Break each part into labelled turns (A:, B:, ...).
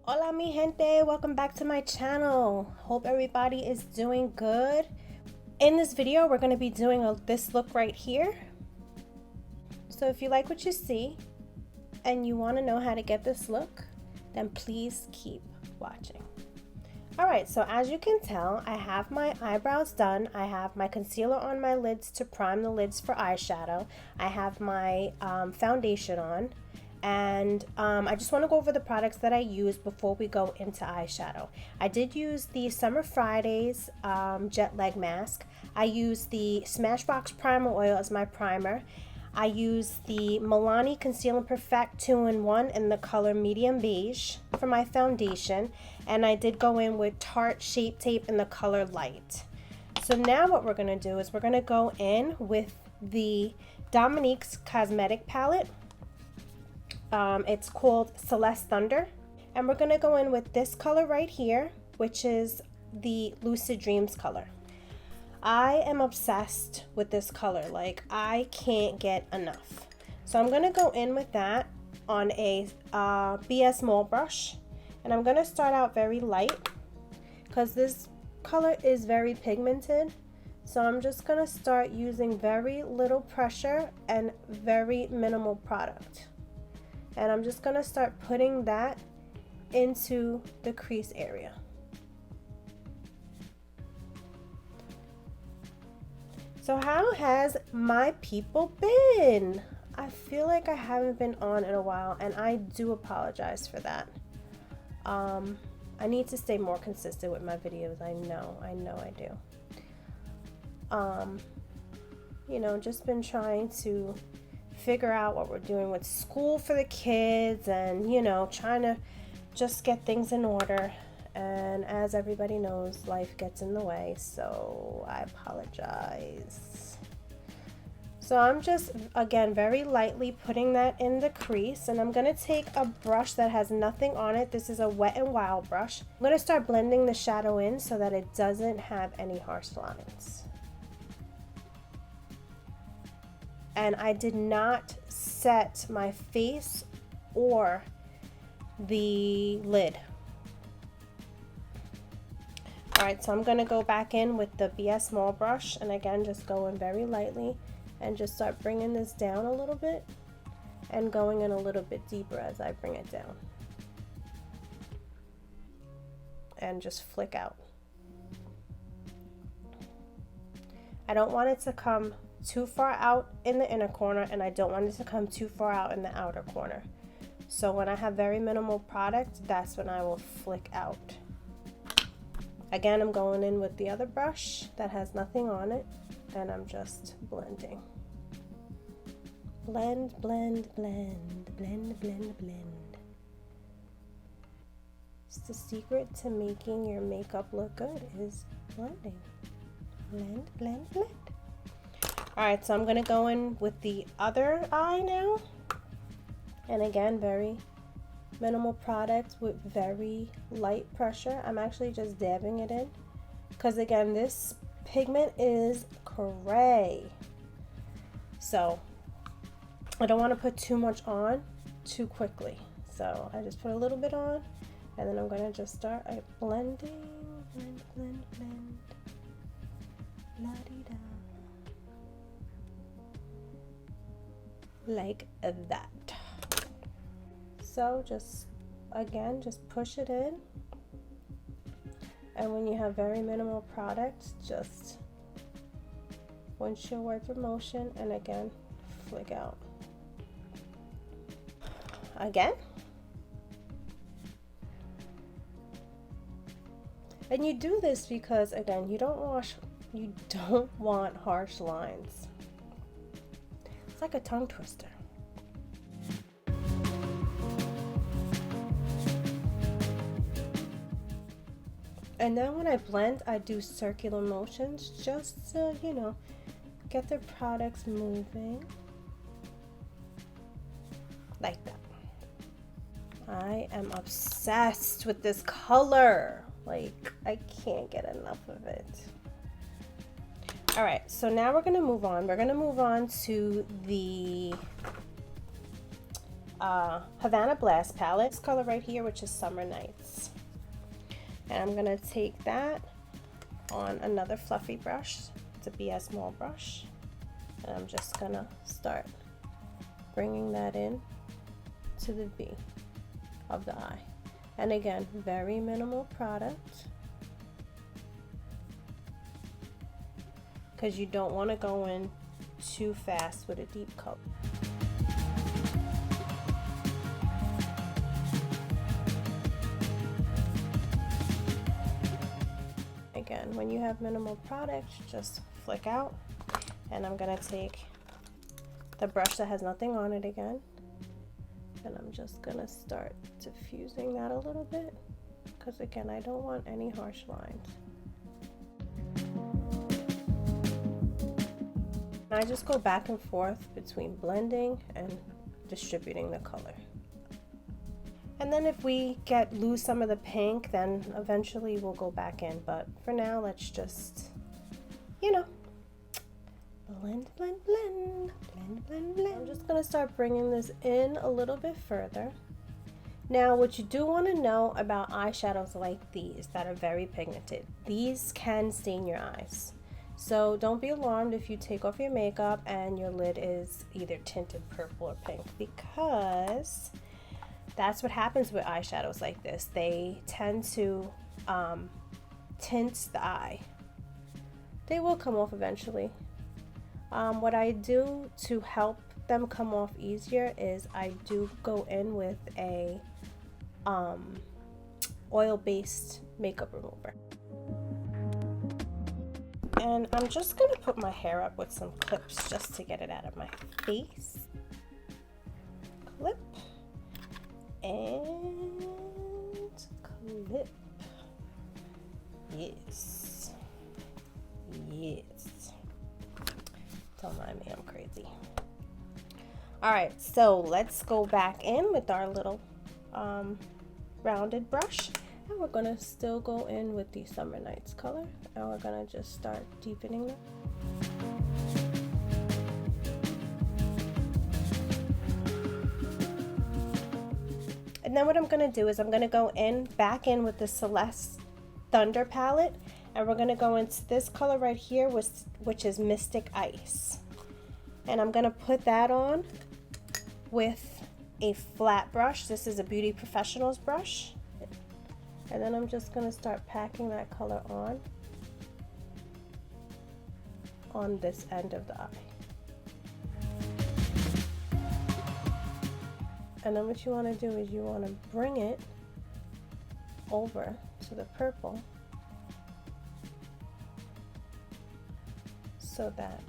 A: Hola mi gente, welcome back to my channel. Hope everybody is doing good. In this video we're going to be doing this look right here. So if you like what you see and you want to know how to get this look, then please keep watching. Alright, so as you can tell, I have my eyebrows done. I have my concealer on my lids to prime the lids for eyeshadow. I have my foundation on. And I just want to go over the products that I used before we go into eyeshadow. I did use the Summer Fridays Jet Lag Mask. I used the Smashbox Primer Oil as my primer. I used the Milani Conceal and Perfect 2-in-1 in the color medium beige for my foundation. And I did go in with Tarte Shape Tape in the color light. So now what we're going to do is we're going to go in with the Dominique's Cosmetic Palette. It's called Celeste Thunder, and we're gonna go in with this color right here, which is the Lucid Dreams color. I am obsessed with this color, like I can't get enough. So I'm gonna go in with that on a BS Mall brush, and I'm gonna start out very light because this color is very pigmented. So I'm just gonna start using very little pressure and very minimal product. And I'm just going to start putting that into the crease area. So how has my people been? I feel like I haven't been on in a while, and I do apologize for that. I need to stay more consistent with my videos. I know I do. You know, just been trying to figure out what we're doing with school for the kids, and you know, trying to just get things in order, and as everybody knows, life gets in the way, so I apologize. So I'm just again very lightly putting that in the crease, and I'm going to take a brush that has nothing on it. This is a Wet n Wild brush. I'm going to start blending the shadow in so that it doesn't have any harsh lines. And I did not set my face or the lid. Alright, so I'm going to go back in with the BS Small brush, and again just go in very lightly and just start bringing this down a little bit and going in a little bit deeper as I bring it down. And just flick out. I don't want it to come too far out in the inner corner, and I don't want it to come too far out in the outer corner. So when I have very minimal product, that's when I will flick out. Again, I'm going in with the other brush that has nothing on it, and I'm just blending. Blend, blend, blend, blend, blend, blend. It's the secret to making your makeup look good is blending. Blend, blend, blend. Alright, so I'm going to go in with the other eye now. And again, very minimal product with very light pressure. I'm actually just dabbing it in. Because again, this pigment is cray. So, I don't want to put too much on too quickly. So, I just put a little bit on. And then I'm going to just start blending. Blend, blend, blend. La-dee-da. Like that. So just again, just push it in, and when you have very minimal product, just windshield wiper motion, and again flick out. Again, and you do this because again you don't want harsh lines. It's like a tongue twister. And then when I blend, I do circular motions just to, you know, get the products moving. Like that. I am obsessed with this color. Like, I can't get enough of it. All right, so now we're gonna move on. We're gonna move on to the Havana Blast palette. This color right here, which is Summer Nights. And I'm gonna take that on another fluffy brush. It's a BS small brush. And I'm just gonna start bringing that in to the V of the eye. And again, very minimal product, because you don't want to go in too fast with a deep color. Again, when you have minimal product, just flick out. And I'm gonna take the brush that has nothing on it again, and I'm just gonna start diffusing that a little bit, because again, I don't want any harsh lines. And I just go back and forth between blending and distributing the color. And then if we lose some of the pink, then eventually we'll go back in, but for now, let's just, you know, blend, blend, blend, blend, blend, blend. I'm just gonna start bringing this in a little bit further. Now, what you do want to know about eyeshadows like these that are very pigmented, these can stain your eyes. So don't be alarmed if you take off your makeup and your lid is either tinted purple or pink, because that's what happens with eyeshadows like this. They tend to tint the eye. They will come off eventually. What I do to help them come off easier is I do go in with a oil-based makeup remover. And I'm just gonna put my hair up with some clips just to get it out of my face. Clip and clip. Yes. Yes. Don't mind me, I'm crazy. Alright, so let's go back in with our little rounded brush, and we're gonna still go in with the Summer Nights color, and we're gonna just start deepening them. And then what I'm gonna do is I'm gonna go back in with the Celeste Thunder palette, and we're gonna go into this color right here, which is Mystic Ice. And I'm gonna put that on with a flat brush. This is a Beauty Professionals brush. And then I'm just gonna start packing that color on this end of the eye. And then what you wanna do is you wanna bring it over to the purple so that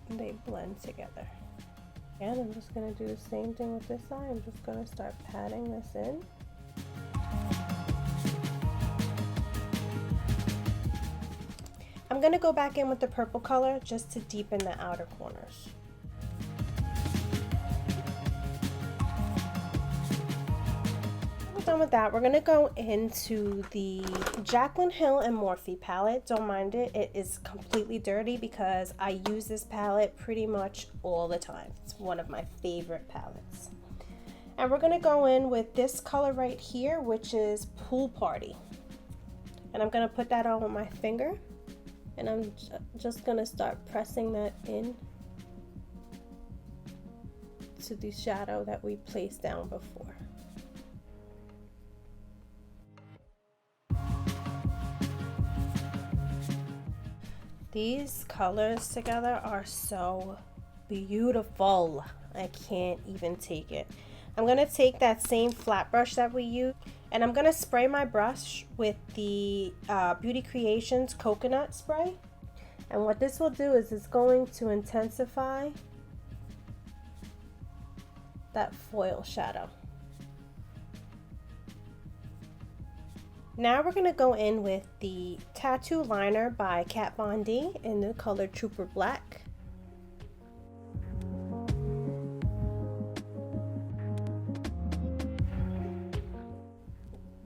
A: they blend together. And I'm just going to do the same thing with this eye. I'm just going to start patting this in. I'm going to go back in with the purple color just to deepen the outer corners. Done with that, we're going to go into the Jaclyn Hill and Morphe palette. Don't mind it, it is completely dirty because I use this palette pretty much all the time. It's one of my favorite palettes. And we're going to go in with this color right here, which is Pool Party. And I'm going to put that on with my finger, and I'm just going to start pressing that in to the shadow that we placed down before. These colors together are so beautiful. I can't even take it. I'm going to take that same flat brush that we used, and I'm going to spray my brush with the Beauty Creations coconut spray. And what this will do is it's going to intensify that foil shadow. Now we're going to go in with the Tattoo Liner by Kat Von D in the color Trooper Black.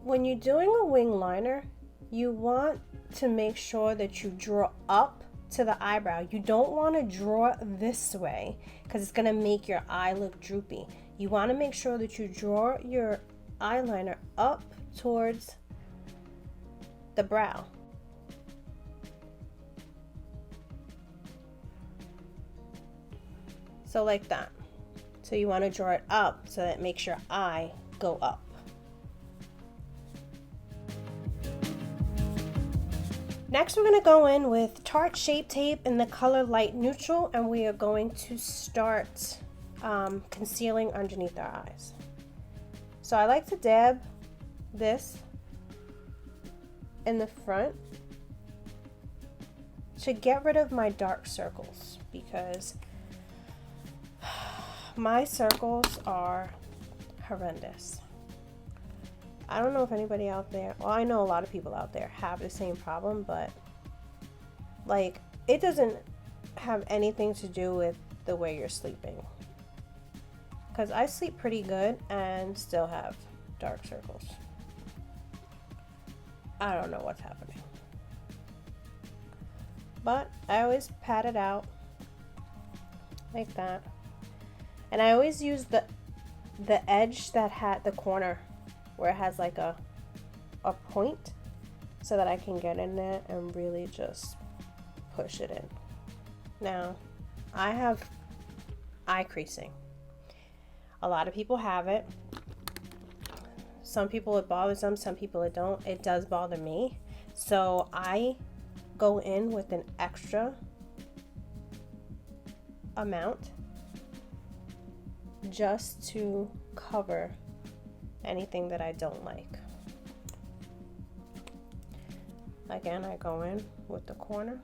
A: When you're doing a wing liner, you want to make sure that you draw up to the eyebrow. You don't want to draw this way because it's going to make your eye look droopy. You want to make sure that you draw your eyeliner up towards the brow. So like that. So you want to draw it up so that it makes your eye go up. Next, we're going to go in with Tarte Shape Tape in the color Light Neutral, and we are going to start concealing underneath our eyes. So I like to dab this in the front to get rid of my dark circles, because my circles are horrendous. I don't know if anybody out there, well, I know a lot of people out there have the same problem, but like, it doesn't have anything to do with the way you're sleeping, because I sleep pretty good and still have dark circles. I don't know what's happening, but I always pat it out like that, and I always use the edge that had the corner where it has like a point, so that I can get in there and really just push it in. Now, I have eye creasing. A lot of people have it. Some people it bothers them, some people it don't. It does bother me. So I go in with an extra amount just to cover anything that I don't like. Again, I go in with the corner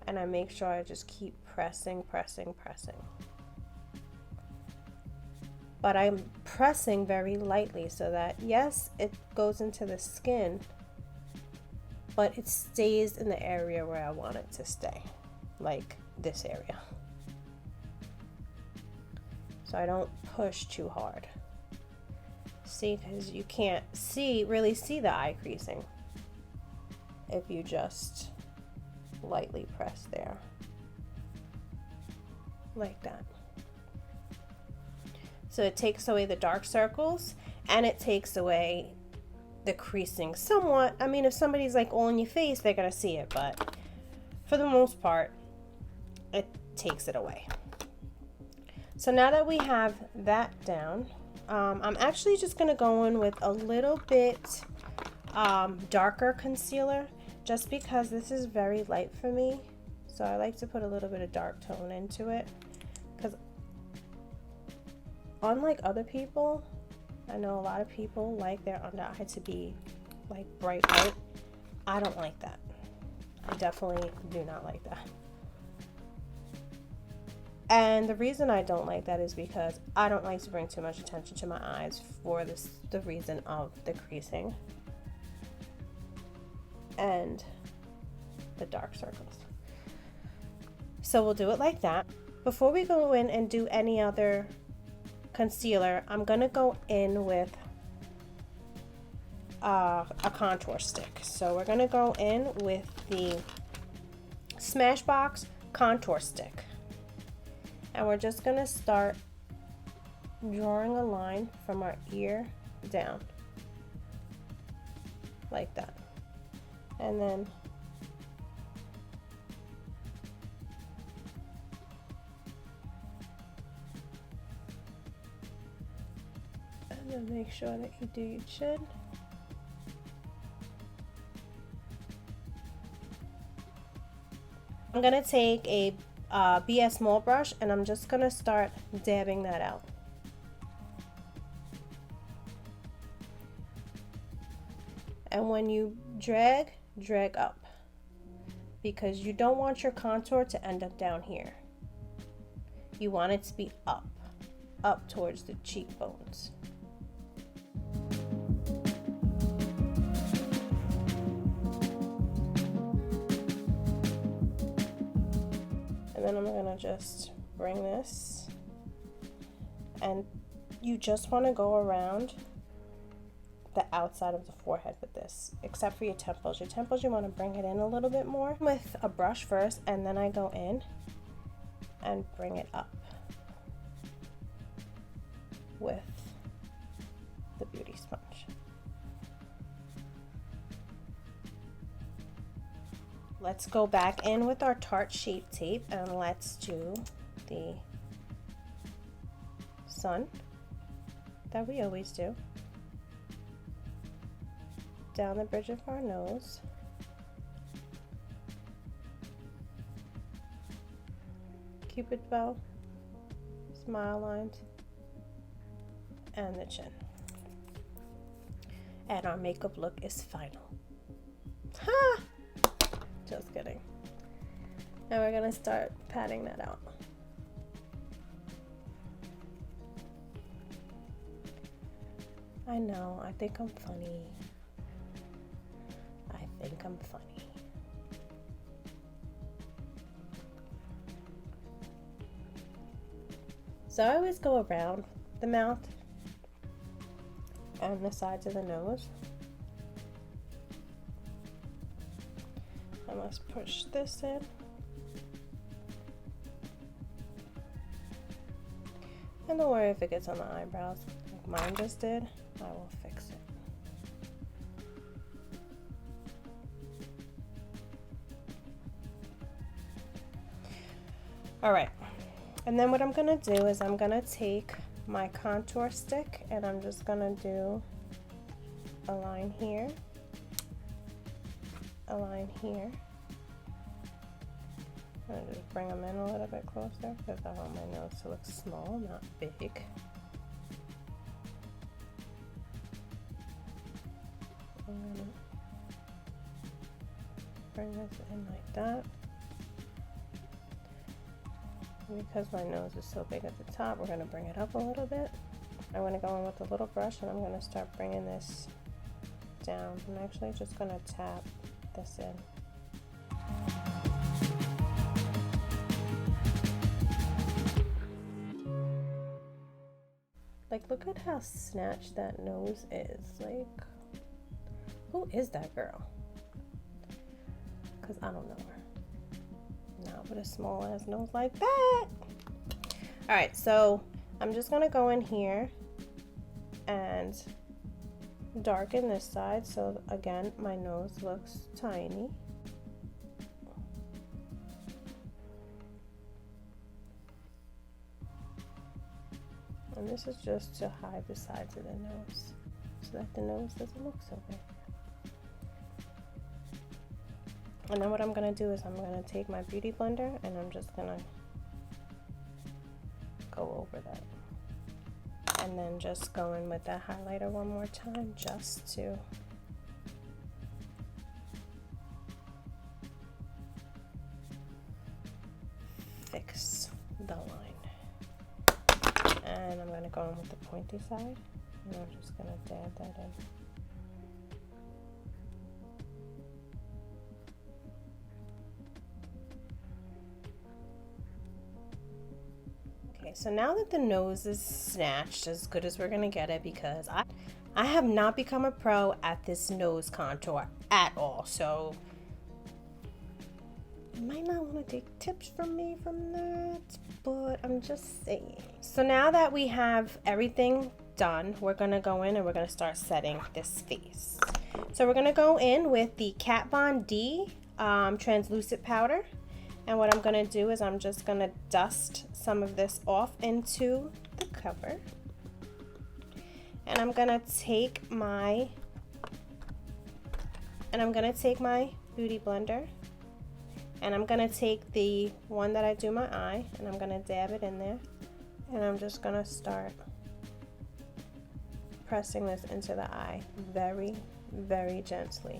A: and I make sure I just keep pressing. But I'm pressing very lightly so that, yes, it goes into the skin, but it stays in the area where I want it to stay, like this area. So I don't push too hard. See, because you can't really see the eye creasing if you just lightly press there like that. So it takes away the dark circles and it takes away the creasing somewhat. I mean, if somebody's like all in your face, they're gonna see it, but for the most part it takes it away. So now that we have that down, I'm actually just going to go in with a little bit darker concealer, just because this is very light for me. So I like to put a little bit of dark tone into it, because unlike other people, I know a lot of people like their under eye to be like bright white. I don't like that. I definitely do not like that. And the reason I don't like that is because I don't like to bring too much attention to my eyes for the reason of the creasing and the dark circles. So we'll do it like that. Before we go in and do any other concealer, I'm gonna go in with a contour stick. So we're gonna go in with the Smashbox contour stick. And we're just going to start drawing a line from our ear down like that. And then make sure that you do your chin. I'm going to take a BS small brush and I'm just gonna start dabbing that out. And when you drag up, because you don't want your contour to end up down here. You want it to be up towards the cheekbones. And then I'm gonna just bring this, and you just want to go around the outside of the forehead with this, except for your temples. Your temples, you want to bring it in a little bit more with a brush first, and then I go in and bring it up with the beauty sponge. Let's go back in with our Tarte Shape Tape and let's do the sun that we always do. Down the bridge of our nose. Cupid bow, smile lines, and the chin. And our makeup look is final. Ha! Just kidding. And we're gonna start patting that out. I know, I think I'm funny. I think I'm funny. So I always go around the mouth and the sides of the nose. I must push this in. And don't worry if it gets on the eyebrows, like mine just did. I will fix it. Alright, and then what I'm going to do is I'm going to take my contour stick and I'm just going to do a line here, a line here. I'm going to just bring them in a little bit closer because I want my nose to look small, not big. I'm going to bring this in like that. Because my nose is so big at the top, we're going to bring it up a little bit. I'm going to go in with a little brush and I'm going to start bringing this down. I'm actually just going to tap this in. Like, look at how snatched that nose is. Like, who is that girl? Because I don't know her. Not with a small ass nose like that. Alright, so I'm just going to go in here and darken this side so again my nose looks tiny. And this is just to hide the sides of the nose so that the nose doesn't look so big. And then what I'm going to do is I'm going to take my beauty blender and I'm just going to go over that. And then just go in with that highlighter one more time just to fix the line. And I'm going to go in with the pointy side and I'm just going to dab that in. So now that the nose is snatched as good as we're gonna get it, because I have not become a pro at this nose contour at all, so you might not want to take tips from me from that, but I'm just saying. So now that we have everything done, we're gonna go in and we're gonna start setting this face. So we're gonna go in with the Kat Von D translucent powder. And what I'm going to do is I'm just going to dust some of this off into the cover. And I'm going to take my beauty blender. And I'm going to take the one that I do my eye and I'm going to dab it in there. And I'm just going to start pressing this into the eye very, very gently.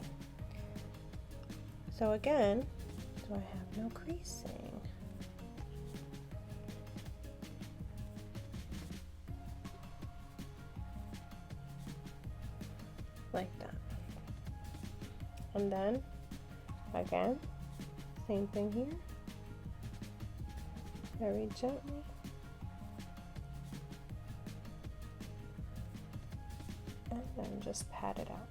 A: So again, do I have no creasing? Like that. And then, again, same thing here. Very gently. and then just pat it out.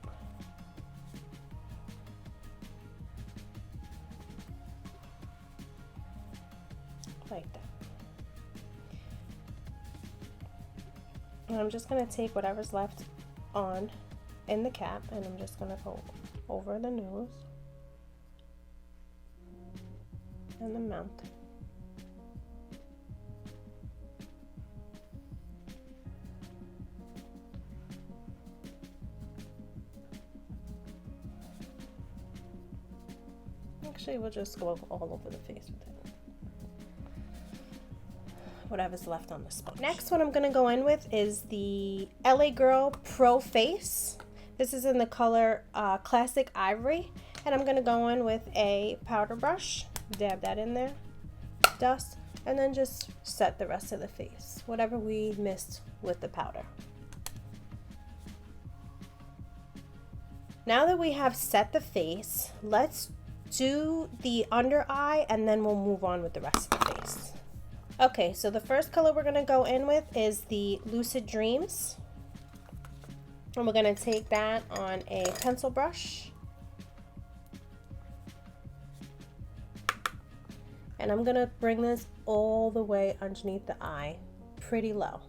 A: Like that. And I'm just going to take whatever's left on in the cap, and I'm just going to go over the nose and the mouth. Actually, we'll just go all over the face with it. Whatever's left on the sponge. Next, what I'm going to go in with is the LA Girl Pro Face. This is in the color Classic Ivory. And I'm going to go in with a powder brush. Dab that in there. Dust. And then just set the rest of the face. Whatever we missed with the powder. Now that we have set the face, let's do the under eye and then we'll move on with the rest of the face. Okay, so the first color we're going to go in with is the Lucid Dreams. And we're going to take that on a pencil brush. And I'm going to bring this all the way underneath the eye, pretty low.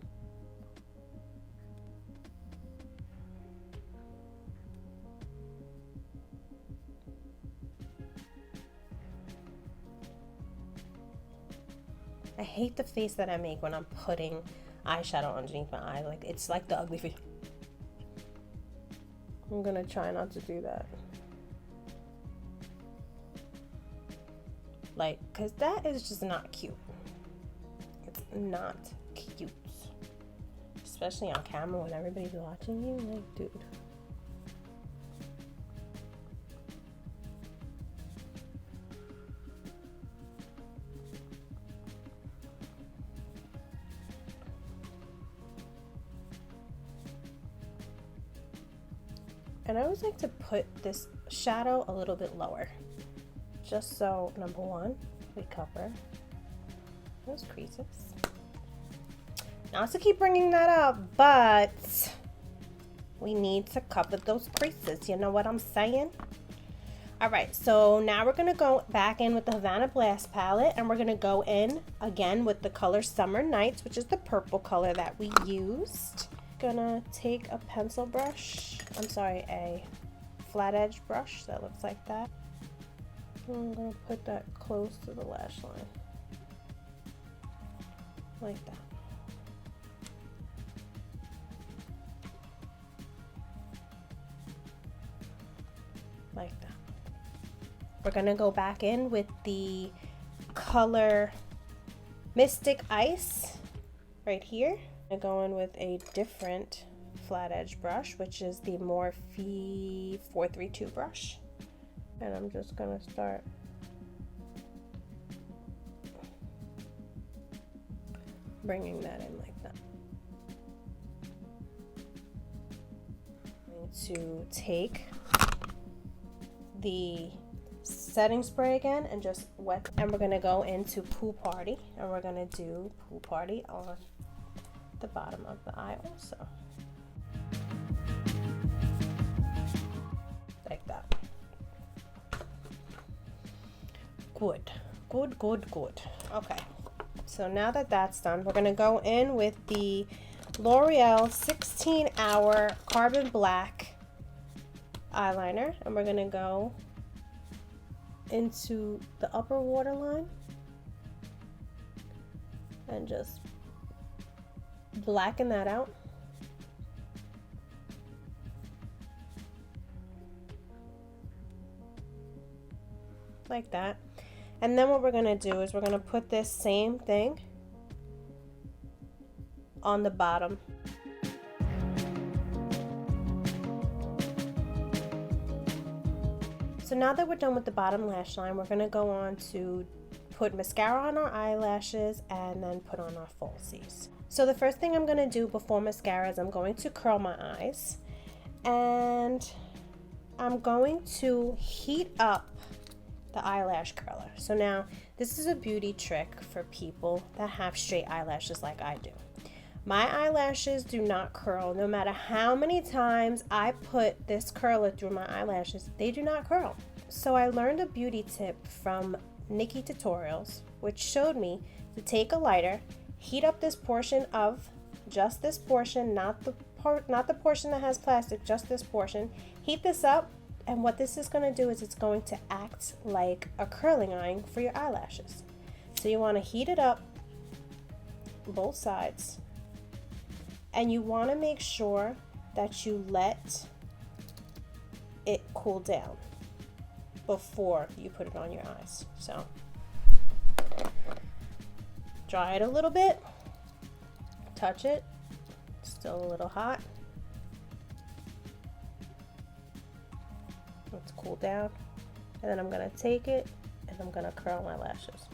A: I hate the face that I make when I'm putting eyeshadow underneath my eye. Like, it's like the ugly face. I'm gonna try not to do that. Like, cause that is just not cute. It's not cute. Especially on camera when everybody's watching you. Like, dude. And I always like to put this shadow a little bit lower. Just so, number one, we cover those creases. Not to keep bringing that up, but we need to cover those creases. You know what I'm saying? Alright, so now we're going to go back in with the Havana Blast palette. And we're going to go in again with the color Summer Nights, which is the purple color that we used. Gonna take a pencil brush, a flat edge brush that looks like that. I'm gonna put that close to the lash line, like that. Like that. We're gonna go back in with the color Mystic Ice right here. I'm going to go in with a different flat edge brush, which is the Morphe 432 brush. And I'm just going to start bringing that in like that. I'm going to take the setting spray again and just wet. And we're going to go into Pool Party. And we're going to do Pool Party on the bottom of the eye also, like that. Good. Okay, so now that that's done, we're going to go in with the L'Oreal 16-hour carbon black eyeliner, and we're going to go into the upper waterline and just blacken that out. Like that. And then what we're going to do is we're going to put this same thing on the bottom. So now that we're done with the bottom lash line, we're going to go on to put mascara on our eyelashes and then put on our falsies. So the first thing I'm going to do before mascara is I'm going to curl my eyes, and I'm going to heat up the eyelash curler. So now this is a beauty trick for people that have straight eyelashes like I do. My eyelashes do not curl. No matter how many times I put this curler through my eyelashes, they do not curl. So I learned a beauty tip from Nikki Tutorials, which showed me to take a lighter, heat up this portion of just this portion, not the portion that has plastic, just this portion. Heat this up, and what this is going to do is it's going to act like a curling iron for your eyelashes. So you want to heat it up both sides, and you want to make sure that you let it cool down before you put it on your eyes. So dry it a little bit, touch it, still a little hot. Let's cool down, and then I'm gonna take it and I'm gonna curl my lashes.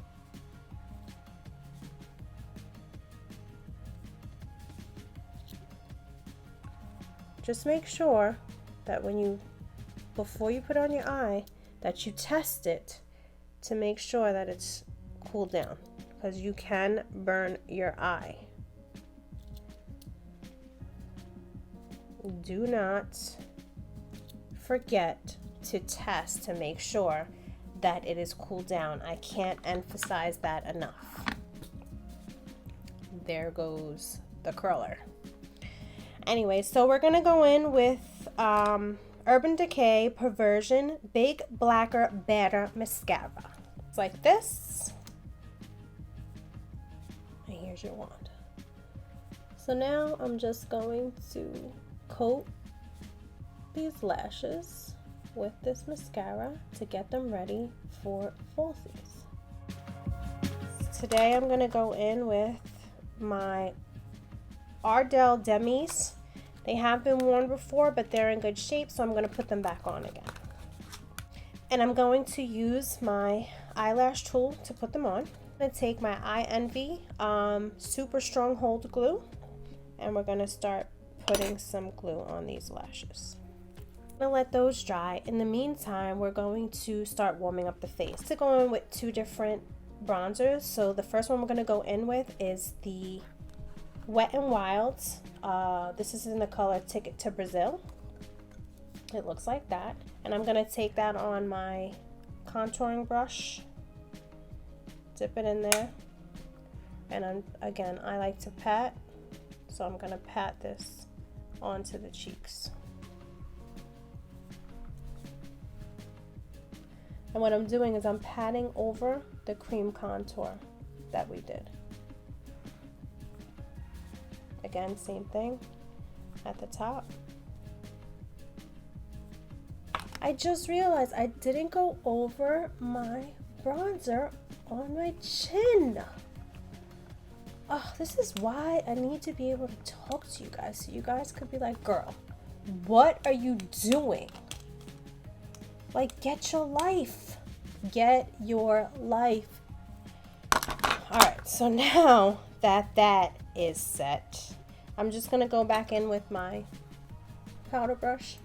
A: Just make sure that before you put it on your eye, that you test it to make sure that it's cooled down, because you can burn your eye. Do not forget to test to make sure that it is cooled down. I can't emphasize that enough. There goes the curler. Anyway, so we're gonna go in with Urban Decay Perversion Big Blacker Better Mascara. It's like this. And here's your wand. So now I'm just going to coat these lashes with this mascara to get them ready for falsies. Today I'm going to go in with my Ardell Demis. They have been worn before, but they're in good shape, so I'm going to put them back on again. And I'm going to use my eyelash tool to put them on. I'm going to take my Eye Envy super strong hold glue, and we're going to start putting some glue on these lashes. I'm going to let those dry. In the meantime, we're going to start warming up the face. To go in with two different bronzers. So the first one we're going to go in with is the Wet n Wild's. This is in the color Ticket to Brazil. It looks like that. And I'm going to take that on my contouring brush, dip it in there, and again, I like to pat, so I'm going to pat this onto the cheeks. And what I'm doing is I'm patting over the cream contour that we did. Again, same thing at the top. I just realized I didn't go over my bronzer on my chin. Oh, this is why I need to be able to talk to you guys, so you guys could be like, girl, what are you doing? Like, get your life. Get your life. All right, so now that that is set, I'm just gonna go back in with my powder brush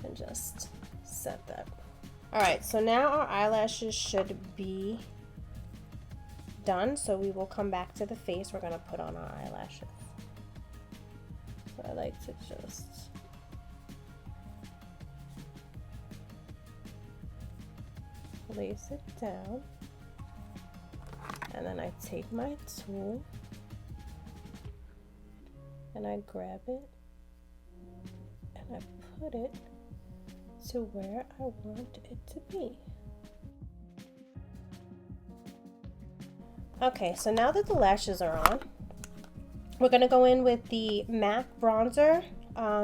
A: and just set that. All right, so now our eyelashes should be done, so we will come back to the face. We're gonna put on our eyelashes. So I like to just place it down, and then I take my tool and I grab it and I put it to where I want it to be. Okay, so now that the lashes are on, we're gonna go in with the MAC bronzer.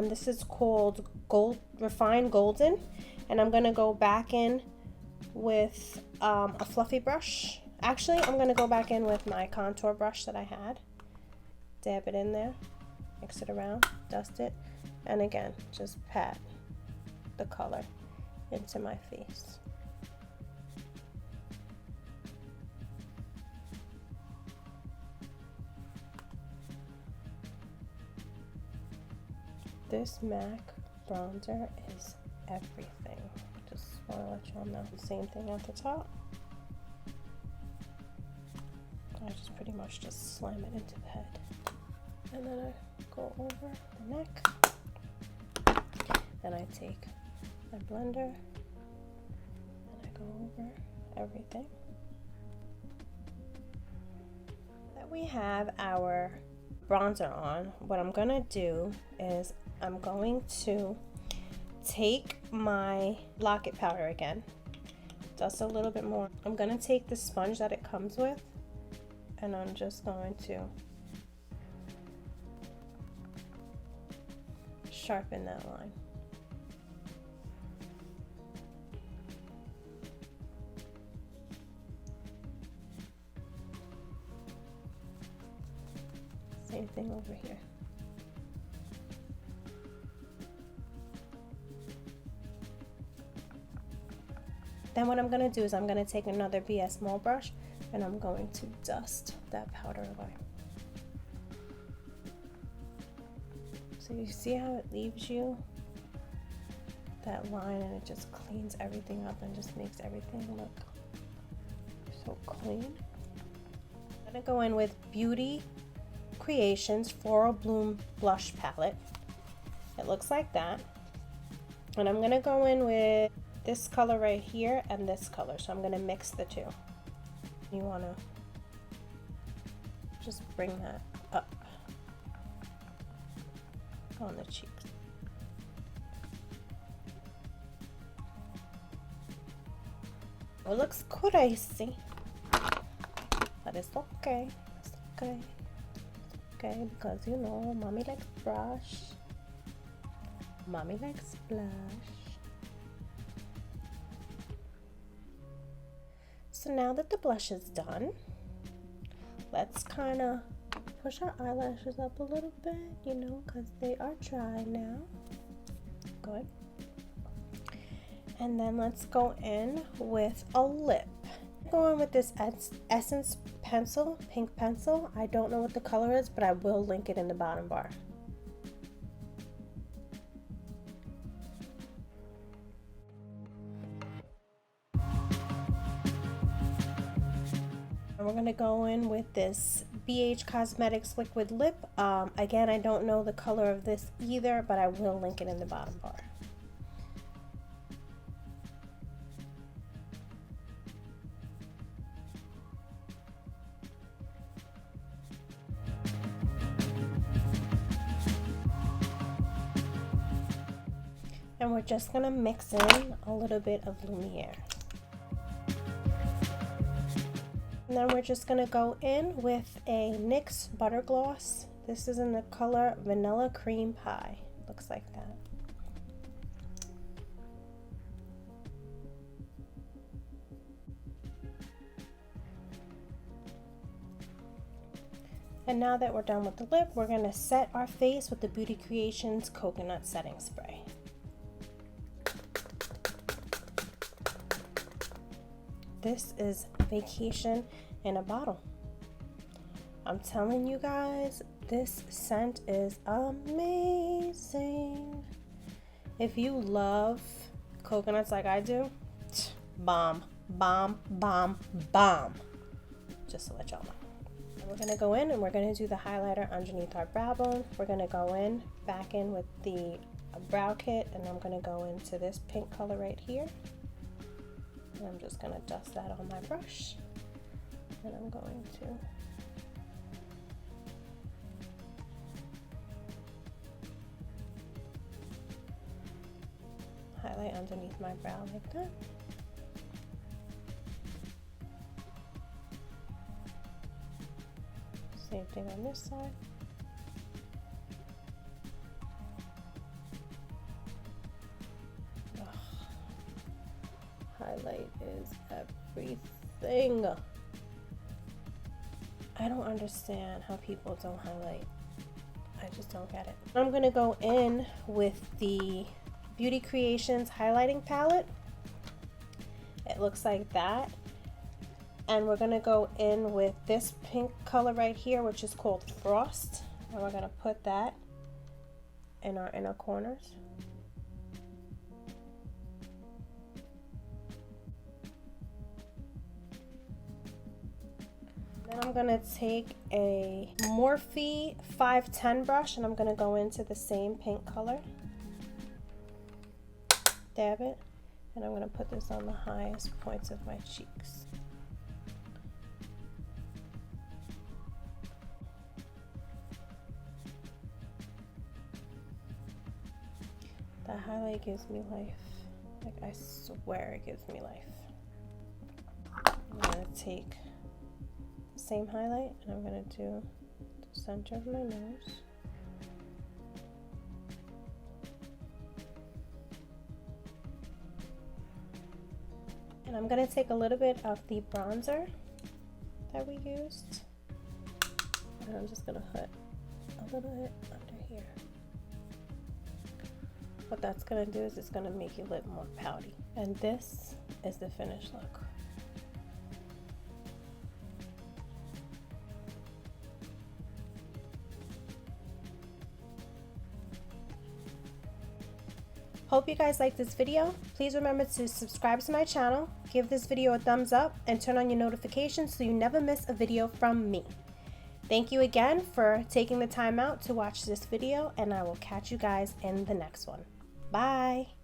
A: This is called Refined Golden, and I'm gonna go back in with a fluffy brush. Actually, I'm gonna go back in with my contour brush that I had. Dab it in there, mix it around, dust it, and again, just pat the color into my face. This MAC bronzer is everything. Just want to let y'all know. Same thing at the top. I just pretty much just slam it into the head. And then I go over the neck. Then I take my blender and I go over everything. That we have our bronzer on, what I'm gonna do is I'm going to take my locket powder again, just a little bit more. I'm gonna take the sponge that it comes with and I'm just going to sharpen that line. Same thing over here. Then what I'm going to do is I'm going to take another BS small brush and I'm going to dust that powder away. So you see how it leaves you that line and it just cleans everything up and just makes everything look so clean. I'm going to go in with Beauty Creations Floral Bloom Blush Palette. It looks like that. And I'm going to go in with this color right here and this color. So I'm going to mix the two. You want to just bring that up on the cheeks. It looks good, I see. But it's okay. It's okay. Okay, because you know, mommy likes brush, mommy likes blush. So now that the blush is done, let's kind of push our eyelashes up a little bit, you know, because they are dry now. Good. And then let's go in with a lip. Go in with this Essence pencil, pink pencil. I don't know what the color is, but I will link it in the bottom bar. And we're gonna go in with this BH Cosmetics liquid lip. Again, I don't know the color of this either, but I will link it in the bottom bar. And we're just gonna mix in a little bit of luminar. And then we're just gonna go in with a NYX Butter Gloss. This is in the color Vanilla Cream Pie. Looks like that. And now that we're done with the lip, we're gonna set our face with the Beauty Creations Coconut Setting Spray. This is vacation in a bottle. I'm telling you guys, this scent is amazing. If you love coconuts like I do, bomb, bomb, bomb, bomb. Just to let y'all know. And we're gonna go in and we're gonna do the highlighter underneath our brow bone. We're gonna go in, back in with the brow kit, and I'm gonna go into this pink color right here. And I'm just going to dust that on my brush, and I'm going to highlight underneath my brow like that. Same thing on this side. Highlight is everything. I don't understand how people don't highlight. I just don't get it. I'm gonna go in with the Beauty Creations highlighting palette. It looks like that. And we're gonna go in with this pink color right here, which is called Frost. And we're gonna put that in our inner corners. Then I'm gonna take a Morphe 510 brush and I'm gonna go into the same pink color. Dab it. And I'm gonna put this on the highest points of my cheeks. That highlight gives me life. Like, I swear it gives me life. I'm gonna take the same highlight and I'm gonna do the center of my nose. And I'm gonna take a little bit of the bronzer that we used. And I'm just gonna put a little bit under here. What that's gonna do is it's gonna make your lip more pouty. And this is the finished look. Hope you guys liked this video. Please remember to subscribe to my channel, give this video a thumbs up, and turn on your notifications so you never miss a video from me. Thank you again for taking the time out to watch this video, and I will catch you guys in the next one. Bye!